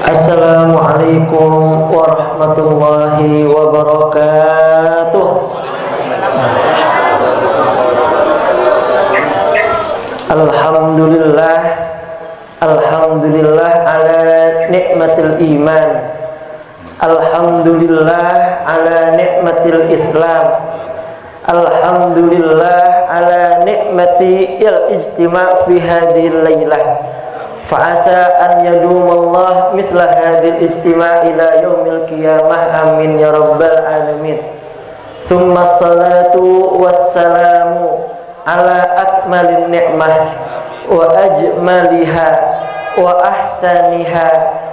Assalamualaikum warahmatullahi wabarakatuh. Alhamdulillah, alhamdulillah ala nikmatil iman. Alhamdulillah ala nikmatil Islam. Alhamdulillah ala nikmati al-ijtima' fi hadhil lailah. Fa'asa an yadumallah misla hadhil ijtima' ila yaumil qiyamah, amin ya rabbal alamin. Tsumma salatu wassalamu ala akmalin ni'mah wa ajmaliha wa ahsaniha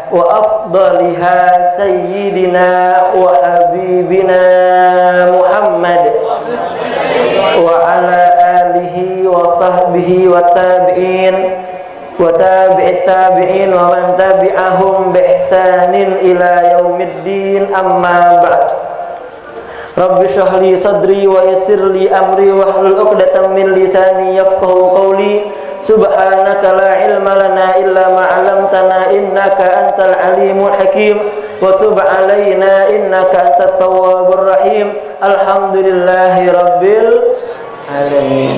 wa afdaliha sayyidina wa habibina Muhammad wa ala alihi wa sahbihi wa tabi'in wa tabi'it tabi'in wa man tabi'ahum bi ihsanin ila yaumiddin, amma ba'd. Rabbi shrah li sadri wa yassir li amri wa hlul 'uqdatam min lisani yafqahu qawli. Subhanaka la ilma lana illa ma 'allamtana innaka antal alimul hakim wa tub 'alaina innaka antat tawwabur rahim. Alhamdulillahi rabbil alamin.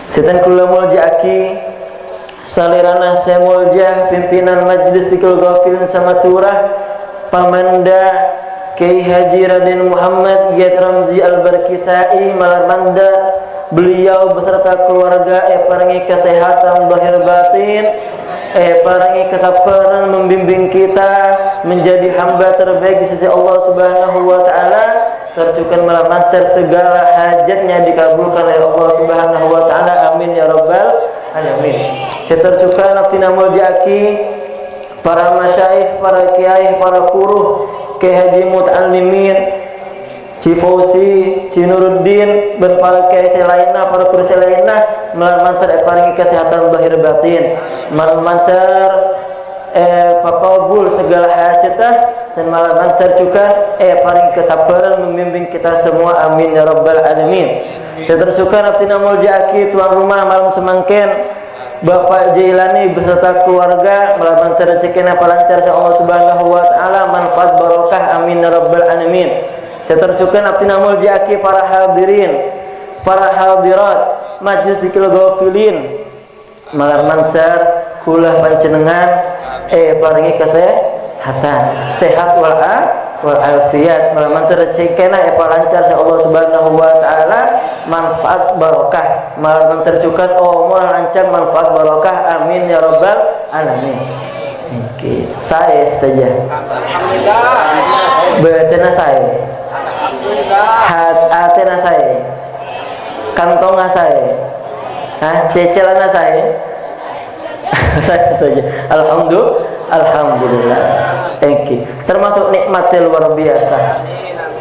Setan kula muljaaki salirana saya muljah pimpinan majlis Zikul Ghafilin Samaturah Pamanda Kiai Haji Raden Muhammad Giat Ramzi Al-Barkisai Malarmanda, beliau beserta keluarga paringi kesehatan zahir batin, paringi kesabaran membimbing kita menjadi hamba terbaik di sisi Allah Subhanahu wa taala, tercukan melamantar segala hajatnya dikabulkan oleh Allah Subhanahu wa taala, amin ya rabbal alamin. Saya tercukan abdina muljaki para masyaikh, para kiai, para kuruh, Kiai Haji Muta'allimin, Cifausi, Cinuruddin, dan para kiai lainnya, para kursi lainnya, melamantar paringi kesehatan zahir batin, melamantar pakabul segala hajatah, dan melamantar juga paring kesabaran membimbing kita semua, amin ya rabbal alamin. Saya tersukan abdina muljaki tuan rumah malam semangken Bapak Jailani beserta keluarga melakukan rezekina palancar sa Allah Subhanahu wa taala, manfaat barokah, amin ya rabbal alamin. Saya tercukan abdina muljaki para hadirin, para hadirat majlis Zikul Ghafilin malamantar kula panjenengan paringi kesehatan, sehat wal afiat, malamantar rezekina palancar sa Allah Subhanahu wa taala, manfaat barokah, malamantar cukan umur lancar, manfaat barokah, amin ya rabbal alamin. Oke, saya saja. Alhamdulillah. Betena saya. Hatena saya. Kantongnya saya. Cecelana saya. Saya saja. Alhamdulillah. Oke. Termasuk nikmat yang luar biasa.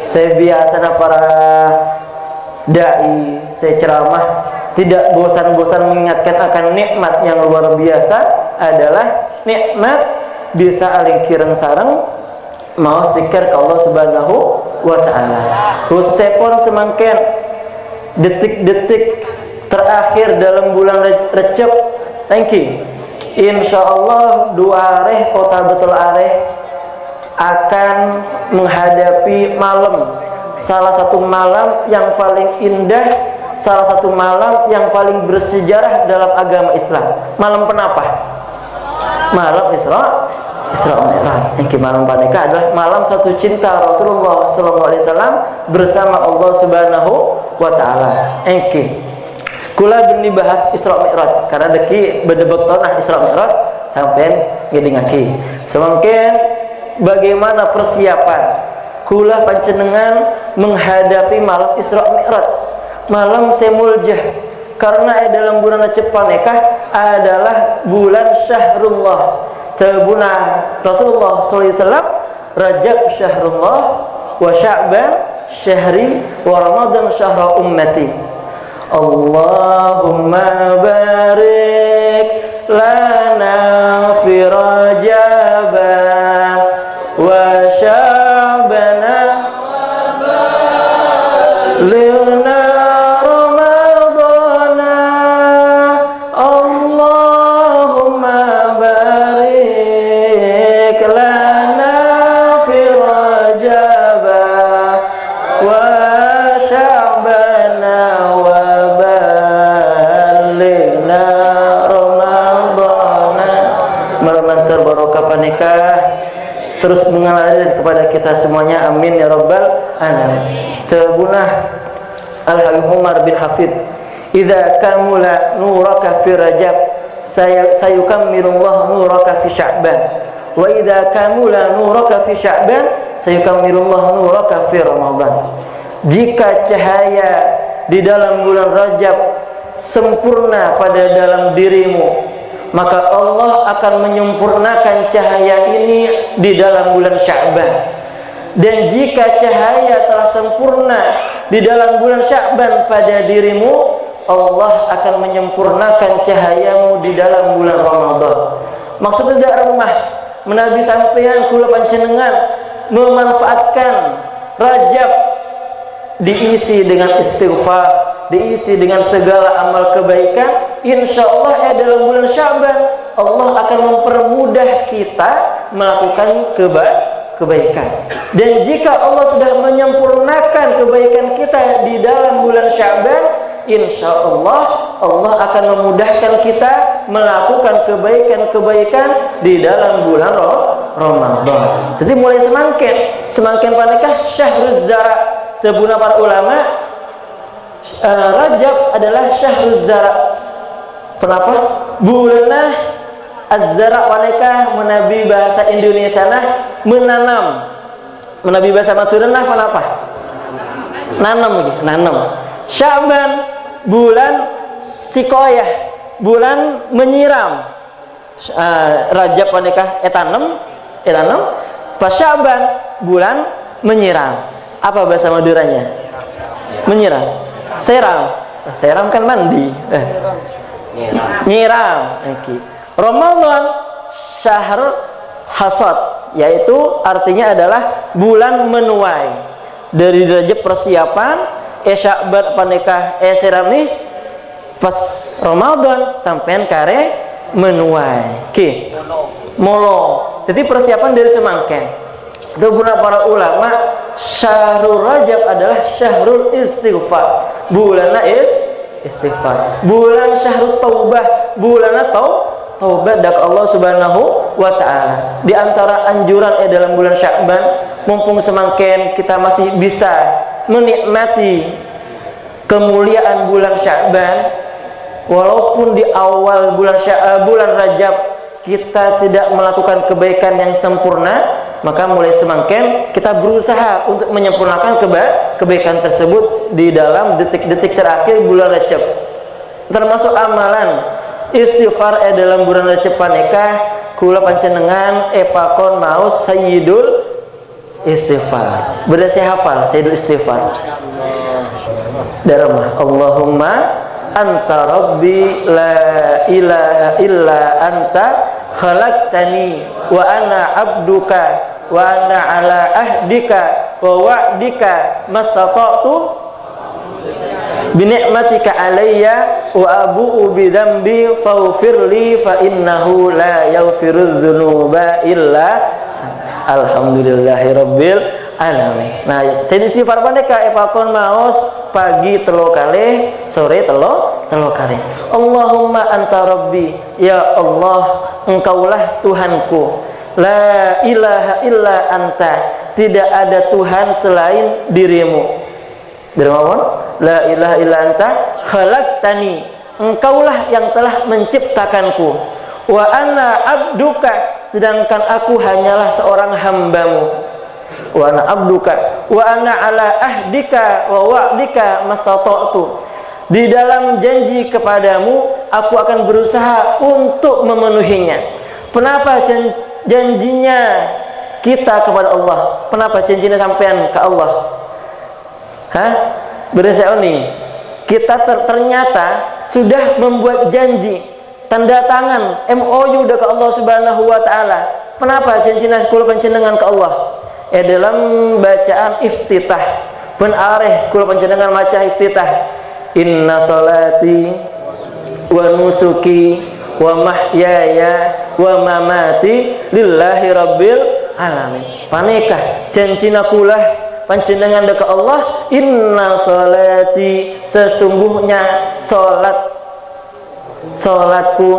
Saya biasa para dai, saya ceramah tidak bosan-bosan mengingatkan akan nikmat yang luar biasa adalah nikmat bisa alingkiran sareng mau stiker ke Allah Subhanahu wa taala. Khususnya pun semangken detik-detik terakhir dalam bulan Recep, insyaallah dua areh kota betul areh akan menghadapi malam, salah satu malam yang paling indah, salah satu malam yang paling bersejarah dalam agama Islam. Malam penapa? Malam Isra Mi'raj. Yang malam panika adalah malam satu cinta Rasulullah SAW bersama Allah Subhanahu wa taala. Kula benih bahas Isra Mi'raj karena deki bedebek tanah Isra Mi'raj sampean ngedingaki. Semangken bagaimana persiapan kula panjenengan menghadapi malam Isra Mi'raj, malam semuljah, karena dalam bulan Recep panekah adalah bulan syahrullah, tabuna Rasulullah SAW, Rajab syahrullah, wa Sya'ban syahri, wa Ramadan syahra ummati. Allahumma barik lana fi Rajaba wa Sya'bana lana Ramadana. Allahumma barik lana fi rajaba wa sya'bana wa balighna ramadhana. Mudah-mudahan barokah panikah terus mengalir kepada kita semuanya, amin ya rabbal alamin. Tabunah Al-Habib Umar bin Hafid, idza kamula nuraka fi Rajab sayukammilullah nuraka fi Sya'ban, wa idza kamula nuraka fi Sya'ban sayukammilullah nuraka fi Ramadan. Jika cahaya di dalam bulan Rajab sempurna pada dalam dirimu, maka Allah akan menyempurnakan cahaya ini di dalam bulan Sya'ban. Dan jika cahaya telah sempurna di dalam bulan Sya'ban pada dirimu, Allah akan menyempurnakan cahayamu di dalam bulan Ramadan. Maksudnya tidak remah menabi sampeyan kula panjenengan memanfaatkan Rajab diisi dengan istighfar, diisi dengan segala amal kebaikan. Insya Allah dalam bulan Sya'ban Allah akan mempermudah kita melakukan kebaikan. Dan jika Allah sudah menyempurnakan kebaikan kita di dalam bulan Sya'ban, insya Allah Allah akan memudahkan kita melakukan kebaikan-kebaikan di dalam bulan Ramadan. Jadi mulai semakin panikah syahruz zara. Tabuna para ulama, Rajab adalah syahruz zara. Kenapa? Bulanah az-zara waneka menabi bahasa Indonesia nah menanam. Menabi bahasa Madura apa? Nanam. Sya'ban bulan sikoyah, bulan menyiram. Rajab waneka tanam. Pas Sya'ban bulan menyiram. Apa bahasa Maduranya? Menyiram. Seram kan mandi. Nyiram. Ramadan syahr hasad, yaitu artinya adalah bulan menuai. Dari Rajab persiapan, Sya'ban panikah seram nih pas Ramadan sampean kare menuai. Molo. Jadi persiapan dari semangken. Itu guna para ulama, syahrul Rajab adalah syahrul istighfar. Bulan istighfar. Bulan syahrul taubah, bulan taubat dak Allah Subhanahu wa taala. Di antara anjuran dalam bulan Sya'ban, mumpung semangken kita masih bisa menikmati kemuliaan bulan Sya'ban, walaupun di awal bulan Rajab kita tidak melakukan kebaikan yang sempurna, maka mulai semangken kita berusaha untuk menyempurnakan kebaikan tersebut di dalam detik-detik terakhir bulan Rajab. Termasuk amalan istighfar dalam bulan Rajab panikah kula panjenengan pakon maus sayyidul istighfar. Berdasar hafal sayyidul istighfar. Darama Allahumma anta rabbi la ilaha illa anta khalaqtani wa ana abduka wa ana ala ahdika wa wa'dika mastata'tu bi ni'matika alayya wa abu'u bi dhanbi faghfirli fa innahu la yaghfirudz dzunuba illa alhamdulillahi rabbil alamin. Nah, saya istighfar paneka pakon maos pagi telo kali, sore telo kali. Allahumma anta rabbi, ya Allah, engkaulah Tuhanku. La ilaha illa anta, tidak ada Tuhan selain dirimu. Dirimu la ilaha illa anta khalaqtani, engkaulah yang telah menciptakanku. Wa ana abduka, sedangkan aku hanyalah seorang hambamu. Wa ana abduka wa ana ala ahdika wa wa'dika mastata'tu, di dalam janji kepadamu aku akan berusaha untuk memenuhinya. Kenapa janjinya kita kepada Allah? Kenapa janjinya sampean ke Allah? Berasa oning. Kita ternyata sudah membuat janji, tanda tangan MOU ke Allah Subhanahu wa taala. Kenapa janjinya kula panjenengan ke Allah? Dalam bacaan iftitah pun areh kula panjenengan maca iftitah, inna salati wa nusuki wa mahyaya wa mamati lillahi rabbil alamin. Panekah janjina kula panjenengan dekat Allah, inna sholati, sesungguhnya salatku,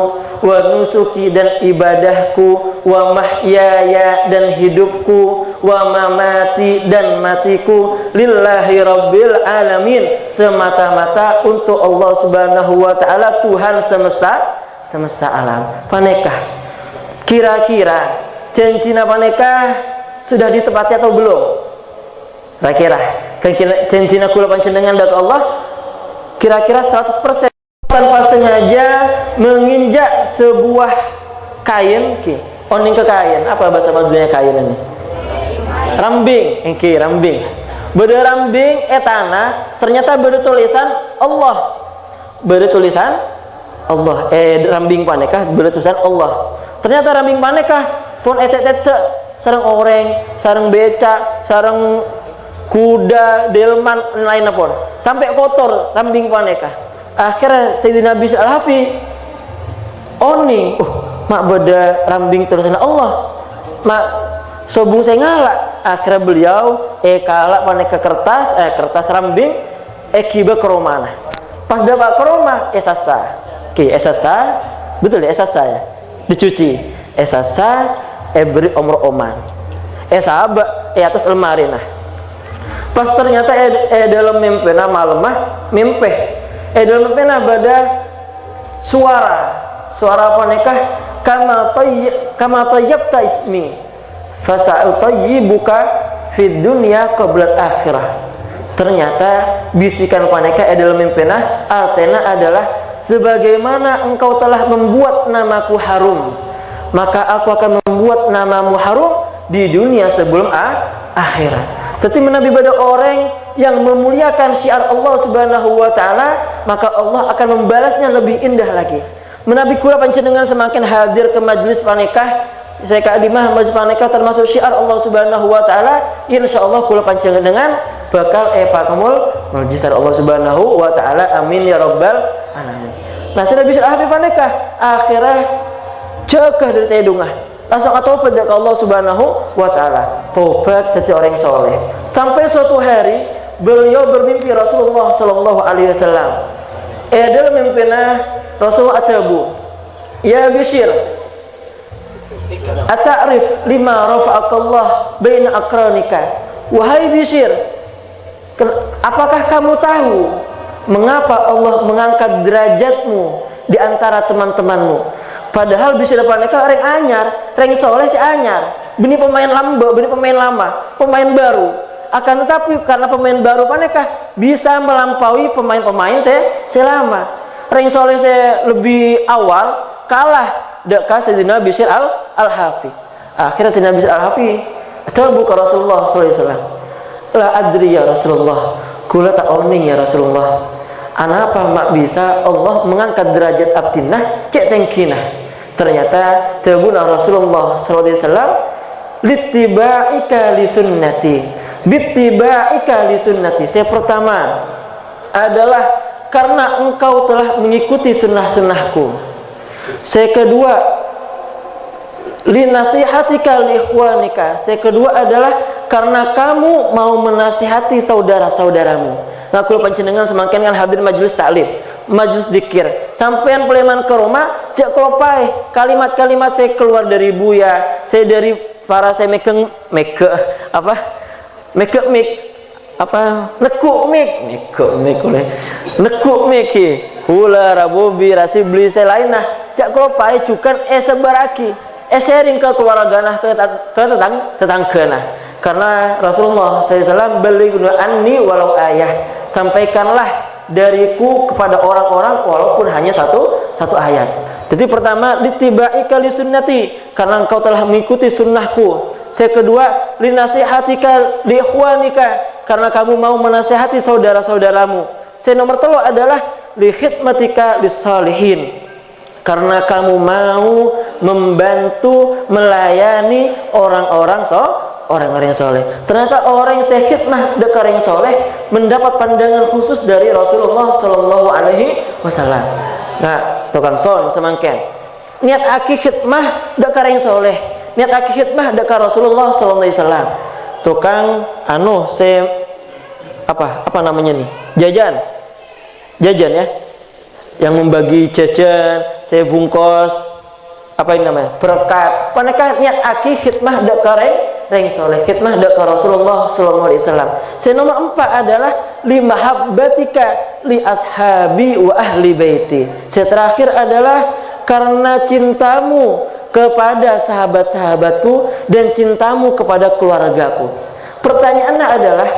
wa nusuki, dan ibadahku, wa mahyaya, dan hidupku, wa mamati, dan matiku, lillahi rabbil alamin, semata-mata untuk Allah subhanahu wa ta'ala, Tuhan semesta alam. Panekah kira-kira janjina panekah sudah ditepati atau belum? Kira-kira janjina kula panjenengan dekat Allah kira-kira 100% tanpa sengaja menginjak sebuah kain, oning ke kain, apa bahasa Maduranya kain ini? Rambing, rambing. Beda rambing etana ternyata beda tulisan Allah. Beda tulisan Allah. Rambing panekah beda tulisan Allah. Ternyata rambing panekah pun etek-etek sareng oreng, sareng beca, sareng kuda, delman, lain pun sampai kotor rambing panekah. Akhirnya Sayyidina Bishr Al-Hafi oning, mak beda rambing tulisan Allah, mak sobung saya ngalak. Akhirnya beliau kalak paneka kertas rambing kiba ke rumah. Pas dapat ke rumah esasa betul ya, esasa ya dicuci, esasa beri omro oman sahabat atas lemari. Nah pas ternyata dalam mimpi malemah mimpi dalam mimpi bada suara panekah, kama tayyabta ismi fasa'utayyibuka fid dunya qabla akhirah. Ternyata bisikan paneka dalam mimpinya artinya adalah sebagaimana engkau telah membuat namaku harum, maka aku akan membuat namamu harum di dunia sebelum akhirat. Tetapi menabi pada orang yang memuliakan syiar Allah subhanahu wa ta'ala, maka Allah akan membalasnya lebih indah lagi. Menabi kula panjenengan semakin hadir ke majelis panekah, saya kadimah majelis panekah termasuk syiar Allah subhanahu wa ta'ala, insyaallah kula panjenengan bakal pakamul majelis Allah subhanahu wa ta'ala, amin ya rabbal alamin. Nah sudah bisa hafi panekah akhirnya cekah dari tedungah langsung tobat ke Allah subhanahu wa ta'ala, tobat jadi orang soleh. Sampai suatu hari beliau bermimpi Rasulullah sallallahu alaihi wasallam. Dalam mimpinya Rasulullah atabu, ya Bishr, ata'rif lima rafa'akallah baina akranika. Wahai Bishr, apakah kamu tahu mengapa Allah mengangkat derajatmu di antara teman-temanmu? Padahal bisa dapat mereka orang anyar, orang soleh si anyar, bini pemain lama, pemain baru. Akan tetapi karena pemain baru mereka bisa melampaui pemain-pemain saya lama. Orang soleh saya lebih awal kalah dekat Sayyidina Bishr Al-Hafi. Akhirnya Sayyidina Bishr Al-Hafi tabu ke Rasulullah sallallahu alaihi wasallam. La adri ya Rasulullah, kula tak oning ya Rasulullah. Anapa mak bisa Allah mengangkat derajat abdinah cek tengkinah? Ternyata tabuna Rasulullah sallallahu alaihi wasallam littibaika li sunnati, bittibaika li sunnati. Saya pertama adalah karena engkau telah mengikuti sunnah-sunnahku. Saya kedua linasihatika li ikhwanika. Saya kedua adalah karena kamu mau menasihati saudara-saudaramu. Nah, kalau panjenengan semakin kan hadir majelis taklim, majelis zikir, sampean peleman ke rumah, jak kelopai kalimat-kalimat saya keluar dari buya, saya dari para saya nekuk mik hula rabobi rasi beli saya lain. Nah jak kelopai cukan sebaraki sharing ke keluarga nah ke tetangga nah. Karena Rasulullah SAW beliau anni walau ayah, sampaikanlah dariku kepada orang-orang walaupun hanya satu ayat. Jadi pertama littibaika li sunnati, karena engkau telah mengikuti sunnahku. Saya kedua linasihatika li ikhwanika, karena kamu mau menasihati saudara-saudaramu. Saya nomor 3 adalah li khidmatika lis salihin, karena kamu mau membantu melayani orang-orang orang-orang yang soleh. Ternyata orang yang saya khidmah dekat orang yang soleh mendapat pandangan khusus dari Rasulullah Sallallahu Alaihi Wasallam. Nah, tukang son semangken niat aki khidmah dak kareng soleh, niat aki khidmah dak ka Rasulullah sallallahu alaihi wasallam. Tukang apa namanya nih? Jajan ya, yang membagi jajan, saya bungkos apa ini namanya? Berkat. Paneka niat aki khidmah dak kareng soleh, khidmah dak ka Rasulullah sallallahu alaihi wasallam. Saya nomor 4 adalah limahabbatika li ashabi wa ahli baiti. Saya terakhir adalah karena cintamu kepada sahabat-sahabatku dan cintamu kepada keluargaku. Pertanyaannya adalah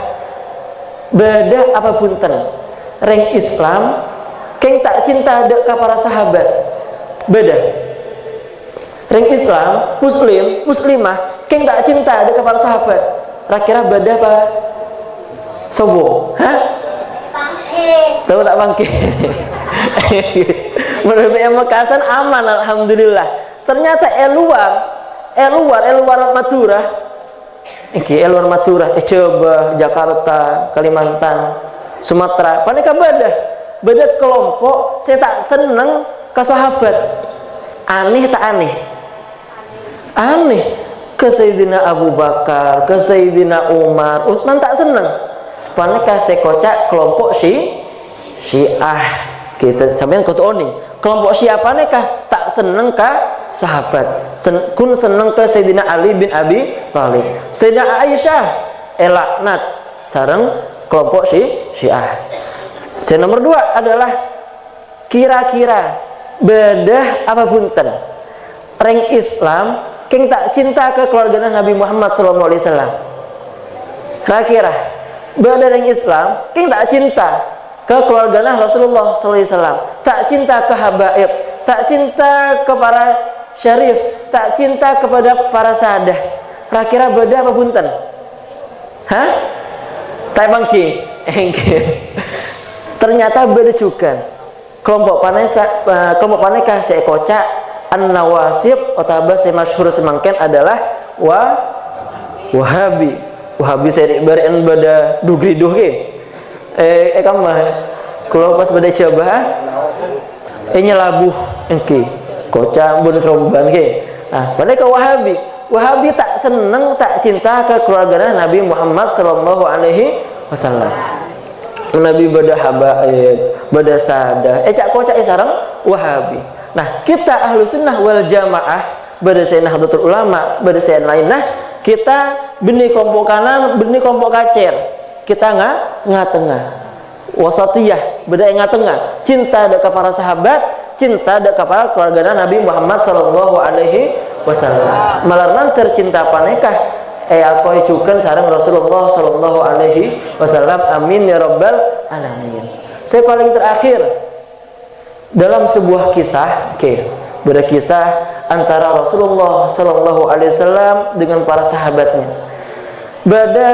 beda apa punten reng Islam keng tak cinta dek ka para sahabat, beda reng Islam muslimah keng tak cinta dek ka para sahabat, kira beda apa sobo tahu tak bangke menurut yang Mekasan aman alhamdulillah. Ternyata luar Madura coba Jakarta, Kalimantan, Sumatera, paneka beda kelompok. Saya tak seneng ke sahabat, aneh ke Sayyidina Abu Bakar, ke Sayyidina Umar, Utsman tak seneng. Paneka saya kocak kelompok Syiah kita sampean kudu oning. Kelompok Syiah paneka tak seneng ka sahabat, kun seneng ke Sayyidina Ali bin Abi Thalib, Sayyidina Aisyah laknat sareng kelompok Syiah. Yang nomor 2 adalah kira-kira bedah apa punten reng Islam keng tak cinta ke keluarga Nabi Muhammad sallallahu alaihi wasallam. Kira-kira bedah reng Islam keng tak cinta ke keluarga Rasulullah sallallahu alaihi wasallam, tak cinta ke habaib, tak cinta ke para syarif, tak cinta kepada para sahadah. Kira-kira beda apa punten? Tak bangki. Ternyata beda juga. Kelompok paneka saya kocak an-nawasib atau bahasa masyhur semangken adalah Wahabi. Wahabi saya berian pada dugri-duh kamu kalau pas pada coba nyelabuh kocak bonus romban pada ke Wahabi tak seneng tak cinta ke keluarga Nabi Muhammad sallallahu alaihi wasallam. Nabi bada habaib bada sadah cak kocak sareng Wahabi. Nah kita ahlu sunnah wal jamaah bada saya Nahdlatul Ulama bada saya lainnya kita benih kelompok kanan benih kelompok kacir. Kita nggak tengah wasatiyah beda yang tengah, cinta dekat para sahabat, cinta dekat para keluarga Nabi Muhammad sallallahu alaihi wasallam. Malarnan tercinta panekah alkoy cukan sareng Rasulullah sallallahu alaihi wasallam. Amin ya rabbal alamin. Saya paling terakhir dalam sebuah kisah, beda kisah antara Rasulullah sallallahu alaihi wasallam dengan para sahabatnya. Beda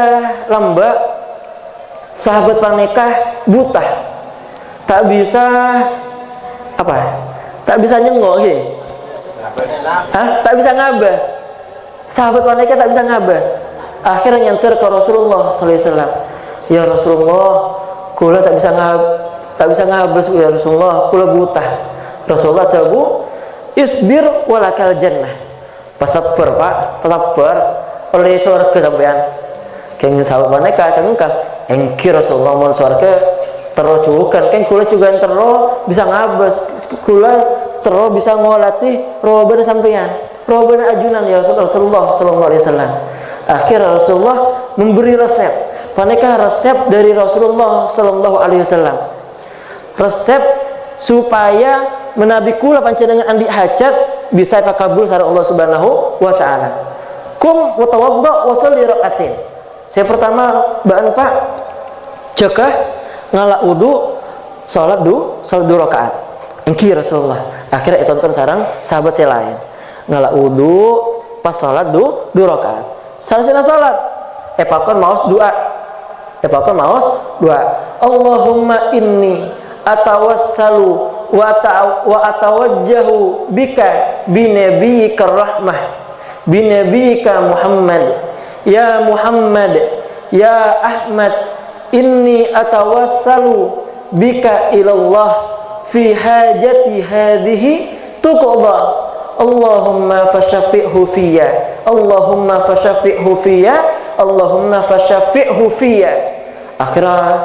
lamba sahabat panekah buta, tak bisa nyengok tak bisa ngabas. Sahabat panekah tak bisa ngabas. Akhirnya nyantar ke Rasulullah sallallahu alaihi wasallam, ya Rasulullah kula tak bisa ngabas ya Rasulullah, kula buta. Rasulullah tahu isbir walakal jannah, pasabar oleh surga sampean. Keng sahabat panekah cengkang engki Rasulullah mau surga terus cukukan keng kula juga terus bisa ngabas, kula terus bisa ngolati roban sampean, roban ajunan ya Rasulullah sallallahu alaihi wasallam. Akhirnya Rasulullah memberi resep, panekah resep dari Rasulullah sallallahu alaihi wasallam, resep supaya menabi kula panjenengan andi hajat bisa pakabul sareng Allah Subhanahu wa taala. Kum wa tawaddo wa sholli rakaatin. Saya pertama baan Pak cekah ngalak wudu salat 2 rakaat. Engki Rasulullah. Akhirnya tonton sareng sahabat saya lain. Ngalak wudu pas salat 2 rakaat. Salsina salat. Pakon maos doa. Allahumma inni atawassalu wa atawajjahu bika binabiyyika rahmah binabiyyika Muhammad. Ya Muhammad, ya Ahmad, inni atawassalu bika ilallah fi hajati hadhihi tuqda Allahumma fasyafi'hu fiyya, Allahumma fasyafi'hu fiyya, Allahumma fasyafi'hu fiyya. Akhirnya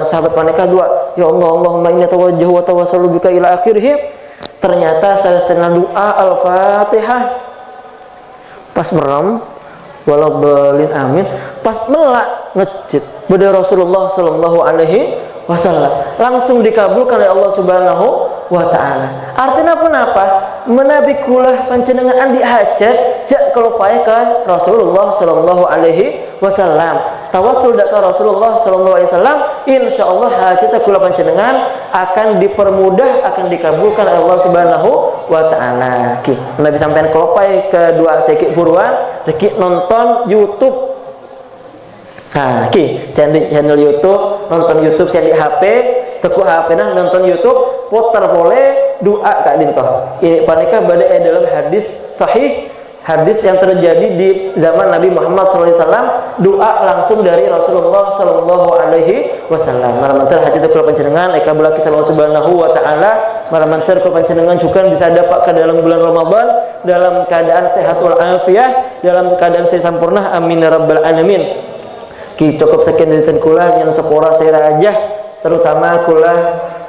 sahabat panika doa, ya Allah, Allahumma inni tawajjahu wa tawassalu bika ila akhirih. Ternyata selesai doa Al-Fatihah pas merem walau belin amin, pas melak ngecit beda Rasulullah sallallahu alaihi wasallam langsung dikabulkan oleh Allah Subhanahu wa taala. Artinya apa? Menabi kulah panjenengan andi hajat jak kalau pae ka Rasulullah sallallahu alaihi wasallam. Tawassul ka Rasulullah sallallahu alaihi wasallam, insyaallah hajat kula panjenengan akan dipermudah, akan dikabulkan oleh Allah Subhanahu wa taala. Ki, Nabi sampean kalau pae kedua sekik buruan, reki nonton YouTube. Nah, ki, saya di channel YouTube, nonton YouTube saya di HP, teku HP nah nonton YouTube, putar boleh doa kak dintoh. Ini panika badai dalam hadis sahih, hadis yang terjadi di zaman Nabi Muhammad SAW, doa langsung dari Rasulullah SAW. Maramantar hati kula panjenengan, eka belaki Allah Subhanahu wa taala. Maramantar kula panjenengan juga bisa dapat ke dalam bulan Ramadan dalam keadaan sehat wal afiah, dalam keadaan sempurna. Amin ya rabbal alamin. Cukup sekian dari kula yang sepora saya aja, terutama kula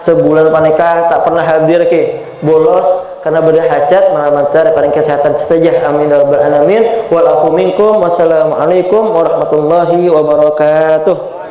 sebulan panika tak pernah hadir ki bolos karena beda hajat malamantar paling kesehatan saja. Amin ya rabbal alamin. Wal afu minkum. Wassalamualaikum warahmatullahi wabarakatuh.